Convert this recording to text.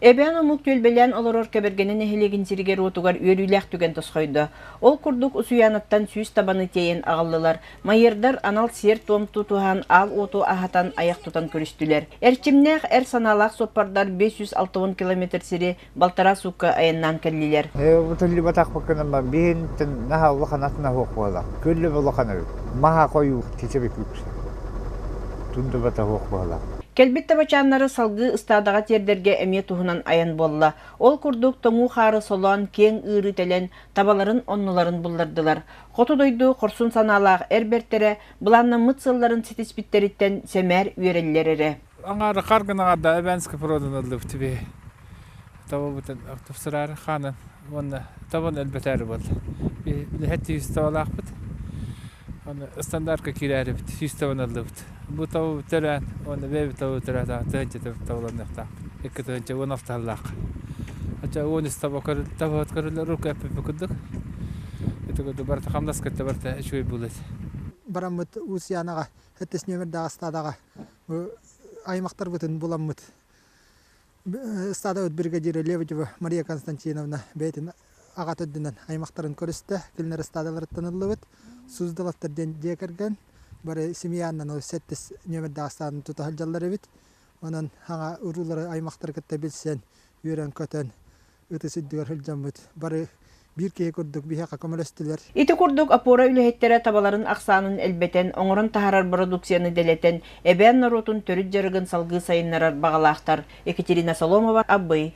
Эбен омук төлбелен олорор кебергенин эхилегин сиригер отугар үйөрүйлэх түген тосхойду. Ол курдук усуянаттан сүүс табаны тейен агыллылар. Майырдар анал сер туомту тухан ал оту ахатан аяк тутан көрүстүлер. Эрчимнех эр саналак соппардар 560 километр сири Балтара сукка аяннан келлилер. Бутулли батак баканама бинтен наха лоханатна хоквала. Көлле лохана. Маха кою тичебек үкс. Тунду бата хоквала. Келбетте бачаннары салгы ыстадага тердерге эме туһунан аян болла. Ол курдук тоңу хары солон кең ыры телен табаларын оннуларын булдырдылар. Хоту дойду корсун саналаах эрбертере буланна мыцылларын ситиспиттериттен семер үйереллерере. Аңары қарғынағада әбәнскі продан алып түбе. Табы бұтын автопсырары қанын. Оны табын әлбәтәрі болды. Білі әтті үставалақ бұд. Оны стандартқа керәрі бұд. Үставан алып бұд. Бұл табы түрән. Оны бәбі табы түрәді. Түхінші табыланықтақ. Екі түхінші 16 аллақ. Ача 13 табы өткөрілер ұрқ әпіп бүкіндік. Етігіді барты қамдас кетті барты үшөй болады. Барамыт усиянаға, әттес нөмірдағы стадаға аймақтар бұтын буламмыт. Стада өт бригадиры Леведева Мария Константиновна бәйтін ағат өддінен аймақтарын көрісті. Келінер стадалары тынылы бұт. Суздалаттардан декерген. Бары семьяннан ол сәттес нөмірдағы стадын тұтахал жаллары бұт. Онан аңа ұрулары аймақтар кітті білсен, үйрен көтен, өті сүддігер хүлжан бұт. Бары bir kere kurduk bir haka kömürestüler. Ити курдук апора үлеһеттере табаларын аксанын элбетен, оңорон тахарар продукцияны делетен, эбен наротун төрүт жарыгын салгы сайыннарар багалаахтар. Екатерина Соломова, Аббый.